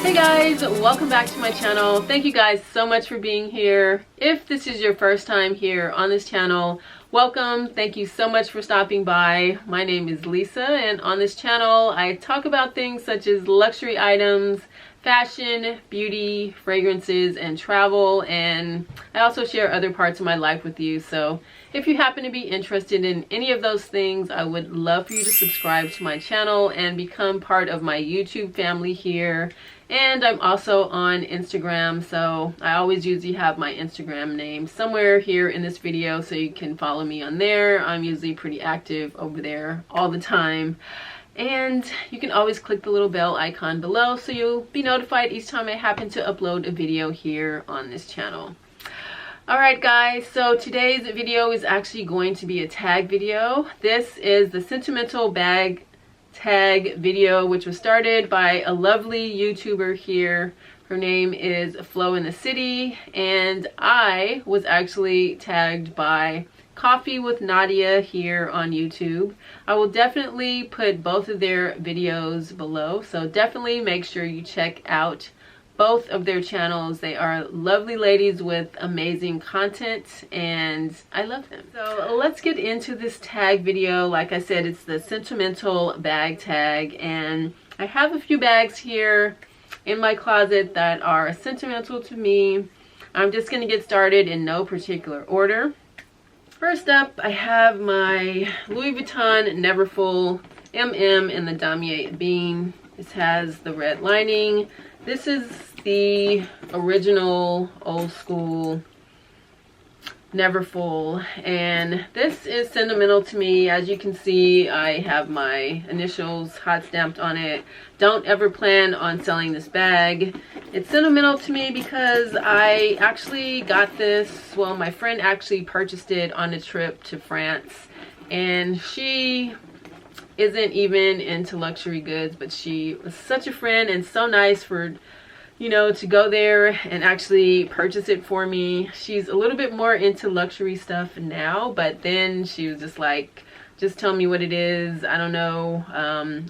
Hey guys, welcome back to my channel. Thank you guys so much for being here. If this is your first time here on this channel, welcome. Thank you so much for stopping by. My name is Lisa, and on this channel I talk about things such as luxury items, fashion, beauty, fragrances, and travel, and I also share other parts of my life with you. So if you happen to be interested in any of those things, I would love for you to subscribe to my channel and become part of my YouTube family here. And I'm also on Instagram, so I always usually have my Instagram name somewhere here in this video so you can follow me on there. I'm usually pretty active over there all the time. And you can always click the little bell icon below so you'll be notified each time I happen to upload a video here on this channel. Alright guys, so today's video is actually going to be a tag video. This is the Sentimental bag tag video, which was started by a lovely YouTuber here. Her name is Flo in the City, and I was actually tagged by Coffee with Nadia here on YouTube. I will definitely put both of their videos below, so definitely make sure you check out both of their channels. They are lovely ladies with amazing content and I love them. So let's get into this tag video. Like I said, it's the Sentimental bag tag, and I have a few bags here in my closet that are sentimental to me. I'm just going to get started in no particular order. First up, I have my Louis Vuitton Neverfull MM in the damier bean. This has the red lining. This is the original old school Neverfull, and this is sentimental to me. As you can see, I have my initials hot stamped on it. Don't ever plan on selling this bag. It's sentimental to me because I actually got this, well, my friend actually purchased it on a trip to France, and she isn't even into luxury goods, but she was such a friend and so nice for, you know, to go there and actually purchase it for me. She's a little bit more into luxury stuff now, but then she was just like, just tell me what it is. I don't know.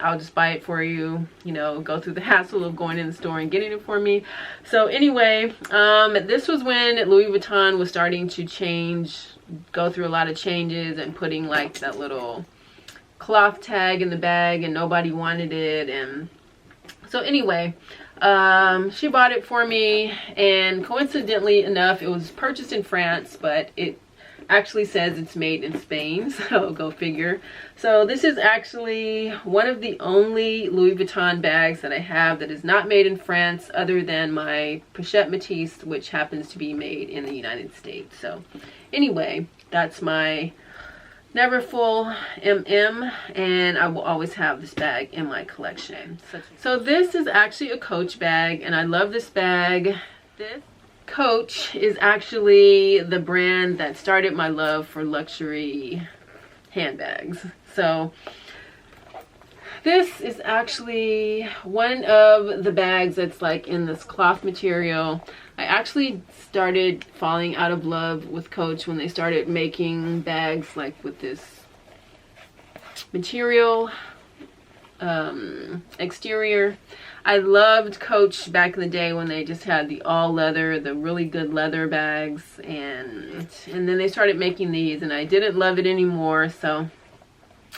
I'll just buy it for you. You know, go through the hassle of going in the store and getting it for me. So anyway, this was when Louis Vuitton was starting to change, go through a lot of changes and putting like that little cloth tag in the bag, and nobody wanted it. And so anyway, she bought it for me, and coincidentally enough, it was purchased in France, but it actually says it's made in Spain, so go figure. So this is actually one of the only Louis Vuitton bags that I have that is not made in France, other than my Pochette Matisse, which happens to be made in the United States. So anyway, that's my Neverfull MM, and I will always have this bag in my collection. So this is actually a Coach bag, and I love this bag. This Coach is actually the brand that started my love for luxury handbags. So this is actually one of the bags that's like in this cloth material. I actually started falling out of love with Coach when they started making bags like with this material exterior. I loved Coach back in the day when they just had the all leather, the really good leather bags, and then they started making these, and I didn't love it anymore. So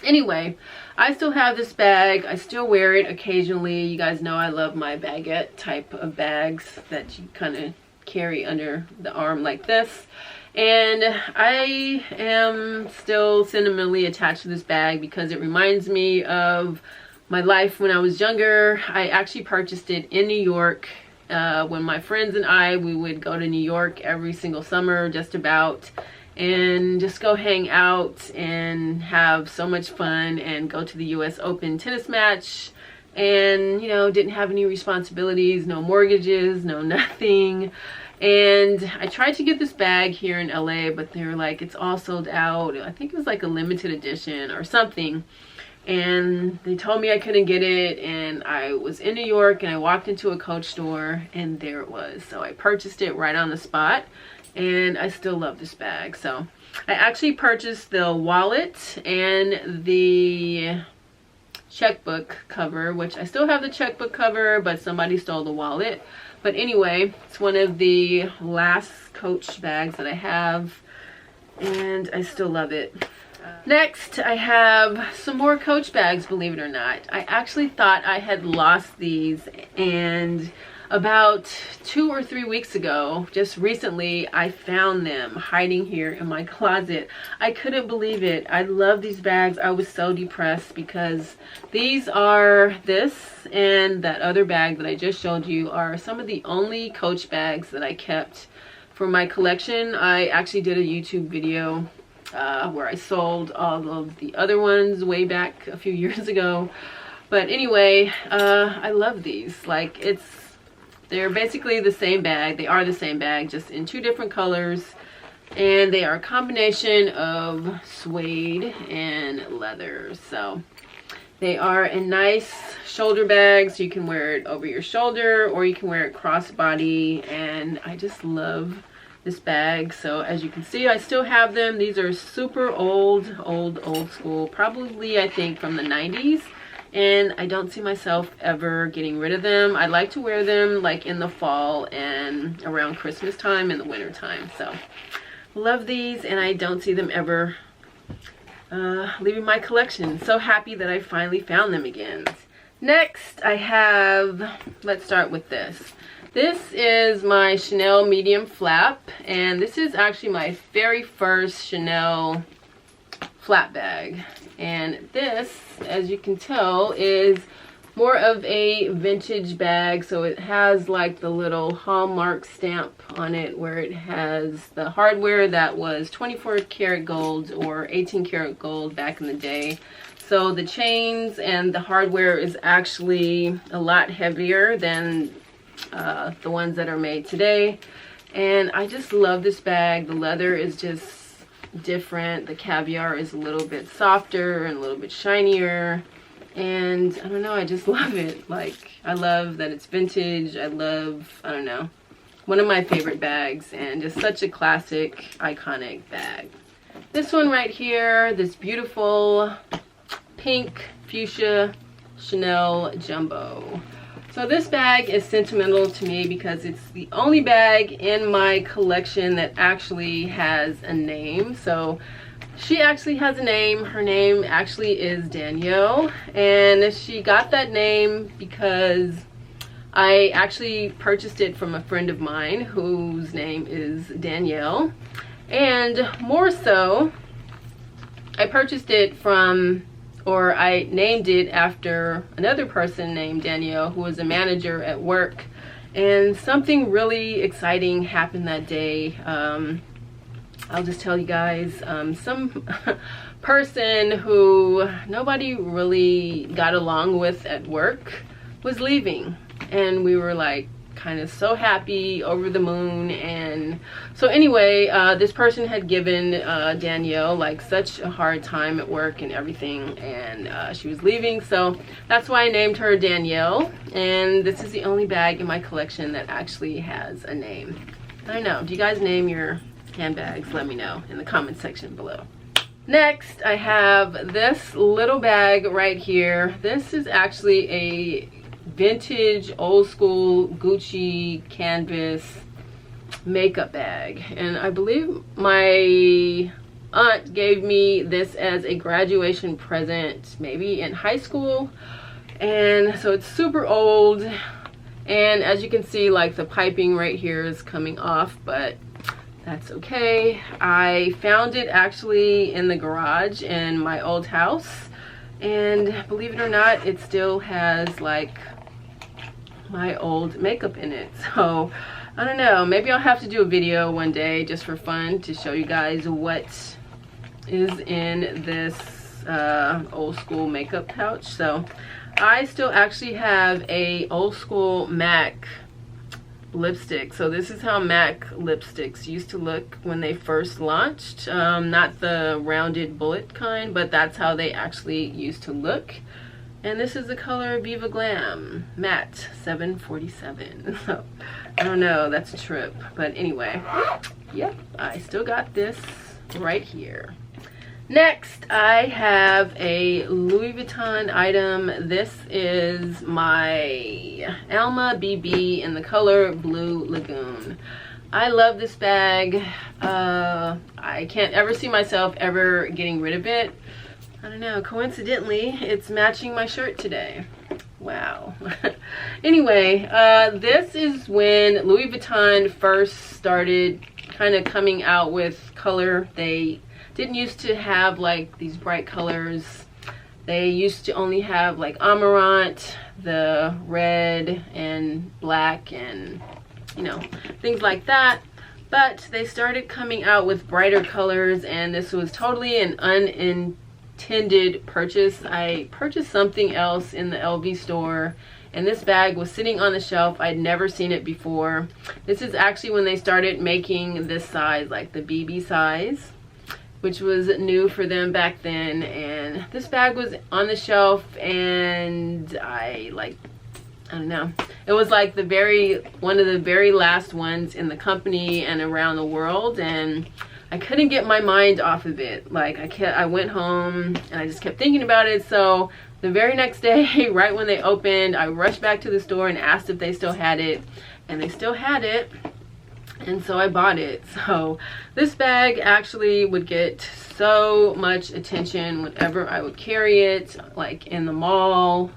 anyway, I still have this bag. I still wear it occasionally. You guys know I love my baguette type of bags that you kind of carry under the arm like this. And I am still sentimentally attached to this bag because it reminds me of my life when I was younger. I actually purchased it in New York when my friends and we would go to New York every single summer, just about, and just go hang out and have so much fun and go to the US Open tennis match, and you know, didn't have any responsibilities, no mortgages, no nothing. And I tried to get this bag here in LA, but they were like, it's all sold out. I think it was like a limited edition or something, and they told me I couldn't get it. And I was in New York and I walked into a Coach store and there it was. So I purchased it right on the spot, and I still love this bag. So I actually purchased the wallet and the checkbook cover, which I still have the checkbook cover, but somebody stole the wallet. But anyway, it's one of the last Coach bags that I have, and I still love it. Next, I have some more Coach bags, believe it or not. I actually thought I had lost these, and about 2 or 3 weeks ago, just recently, I found them hiding here in my closet. I couldn't believe it. I love these bags. I was so depressed because this and that other bag that I just showed you are some of the only Coach bags that I kept for my collection. I actually did a YouTube video where I sold all of the other ones way back a few years ago. But anyway, I love these. Like, they're basically the same bag. They are the same bag, just in 2 different colors. And they are a combination of suede and leather. So they are a nice shoulder bag, so you can wear it over your shoulder or you can wear it crossbody. And I just love this bag. So as you can see, I still have them. These are super old school, probably I think from the 90s. And I don't see myself ever getting rid of them. I like to wear them like in the fall and around Christmas time and the winter time. So love these, and I don't see them ever leaving my collection. So happy that I finally found them again. Next, I have, let's start with this. This is my Chanel medium flap, and this is actually my very first Chanel flap bag. And this, as you can tell, is more of a vintage bag. So it has like the little Hallmark stamp on it, where it has the hardware that was 24 karat gold or 18 karat gold back in the day. So the chains and the hardware is actually a lot heavier than the ones that are made today. And I just love this bag. The leather is just different. The caviar is a little bit softer and a little bit shinier, and I don't know, I just love it. Like, I love that it's vintage. I don't know, one of my favorite bags, and just such a classic, iconic bag. This one right here, this beautiful pink fuchsia Chanel jumbo. So this bag is sentimental to me because it's the only bag in my collection that actually has a name. So she actually has a name. Her name actually is Danielle, and she got that name because I actually purchased it from a friend of mine whose name is Danielle. And more so, I purchased it from, or I named it after another person named Danielle, who was a manager at work. And something really exciting happened that day. I'll just tell you guys, some person who nobody really got along with at work was leaving. And we were like kind of so happy, over the moon. And so anyway, this person had given Danielle like such a hard time at work and everything, and she was leaving, so that's why I named her Danielle. And this is the only bag in my collection that actually has a name. I don't know, do you guys name your handbags? Let me know in the comment section below. Next, I have this little bag right here. This is actually a vintage old school Gucci canvas makeup bag, and I believe my aunt gave me this as a graduation present, maybe in high school. And so it's super old, and as you can see, like the piping right here is coming off, but that's okay. I found it actually in the garage in my old house, and believe it or not, it still has like my old makeup in it. So I don't know, maybe I'll have to do a video one day just for fun to show you guys what is in this old school makeup pouch. So I still actually have a old school MAC lipstick. So this is how MAC lipsticks used to look when they first launched. Not the rounded bullet kind, but that's how they actually used to look. And this is the color Viva Glam Matte 747. So I don't know, that's a trip. But anyway, yep, I still got this right here. Next, I have a Louis Vuitton item. This is my Alma BB in the color Blue Lagoon. I love this bag. I can't ever see myself ever getting rid of it. I don't know, coincidentally, it's matching my shirt today. Wow. Anyway, this is when Louis Vuitton first started kind of coming out with color. They didn't used to have like these bright colors. They used to only have like amaranth, the red and black, and you know, things like that. But they started coming out with brighter colors, and this was totally an unintended purchase. I purchased something else in the LV store, and this bag was sitting on the shelf. I'd never seen it before. This is actually when they started making this size, like the BB size, which was new for them back then. And this bag was on the shelf, and I don't know, it was like one of the very last ones in the company and around the world, and I couldn't get my mind off of it. Like I went home and I just kept thinking about it. So the very next day, right when they opened, I rushed back to the store and asked if they still had it, and they still had it. And so I bought it. So this bag actually would get so much attention whenever I would carry it, like in the mall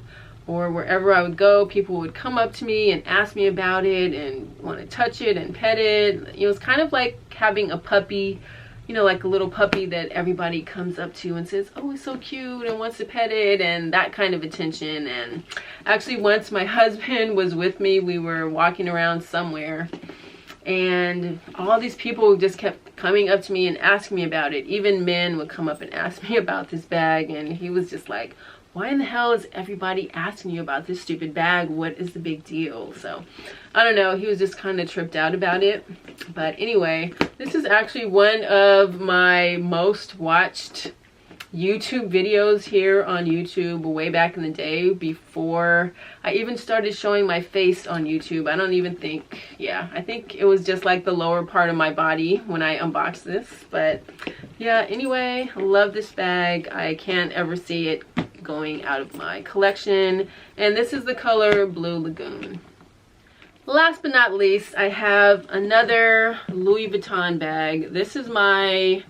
or wherever I would go. People would come up to me and ask me about it and want to touch it and pet it. It was kind of like having a puppy, you know, like a little puppy that everybody comes up to and says, oh, it's so cute, and wants to pet it, and that kind of attention. And actually, once my husband was with me, we were walking around somewhere, and all these people just kept coming up to me and asking me about it. Even men would come up and ask me about this bag, and he was just like, why in the hell is everybody asking you about this stupid bag? What is the big deal? So I don't know, he was just kind of tripped out about it. But anyway, this is actually one of my most watched YouTube videos here on YouTube way back in the day, before I even started showing my face on YouTube. I don't even think, yeah, I think it was just like the lower part of my body when I unboxed this. But yeah, anyway, I love this bag. I can't ever see it going out of my collection, and this is the color Blue Lagoon. Last but not least, I have another Louis Vuitton bag. This is my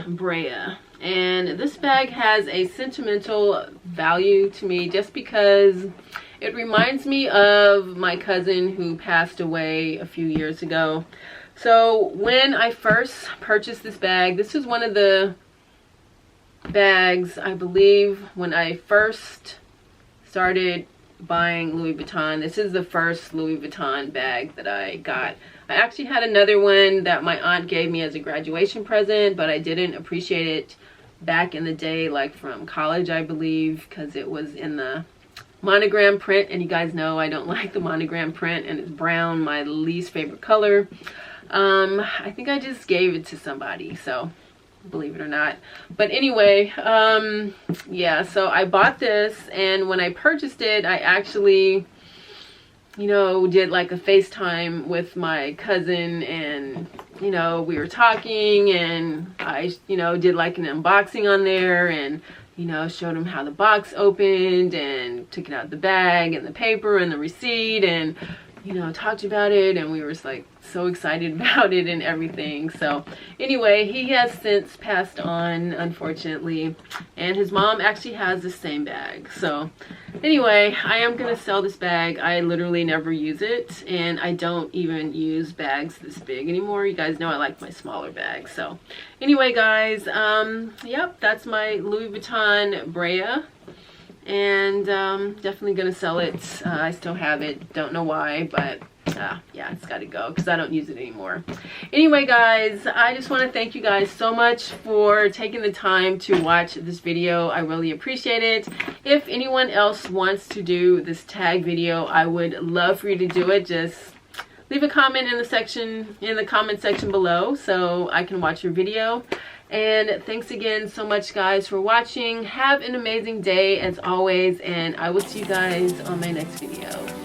Brea, and this bag has a sentimental value to me just because it reminds me of my cousin who passed away a few years ago. So when I first purchased this bag, this is one of the bags, I believe, when I first started buying Louis Vuitton. This is the first Louis Vuitton bag that I got. I actually had another one that my aunt gave me as a graduation present, but I didn't appreciate it back in the day, like from college, I believe, because it was in the monogram print, and you guys know I don't like the monogram print, and it's brown, my least favorite color. I think I just gave it to somebody, so believe it or not. But anyway, yeah, so I bought this, and when I purchased it, I actually, you know, did like a FaceTime with my cousin, and you know, we were talking, and I, you know, did like an unboxing on there, and you know, showed him how the box opened, and took it out of the bag, and the paper, and the receipt, and you know, talked about it, and we were just like so excited about it and everything. So anyway, he has since passed on, unfortunately, and his mom actually has the same bag. So anyway, I am gonna sell this bag. I literally never use it, and I don't even use bags this big anymore. You guys know I like my smaller bags. So anyway, guys, yep, that's my Louis Vuitton Brea, and definitely gonna sell it. I still have it, don't know why, but yeah, it's gotta go because I don't use it anymore. Anyway, guys, I just want to thank you guys so much for taking the time to watch this video. I really appreciate it. If anyone else wants to do this tag video, I would love for you to do it. Just leave a comment in the comment section below so I can watch your video. And thanks again so much, guys, for watching. Have an amazing day as always, and I will see you guys on my next video.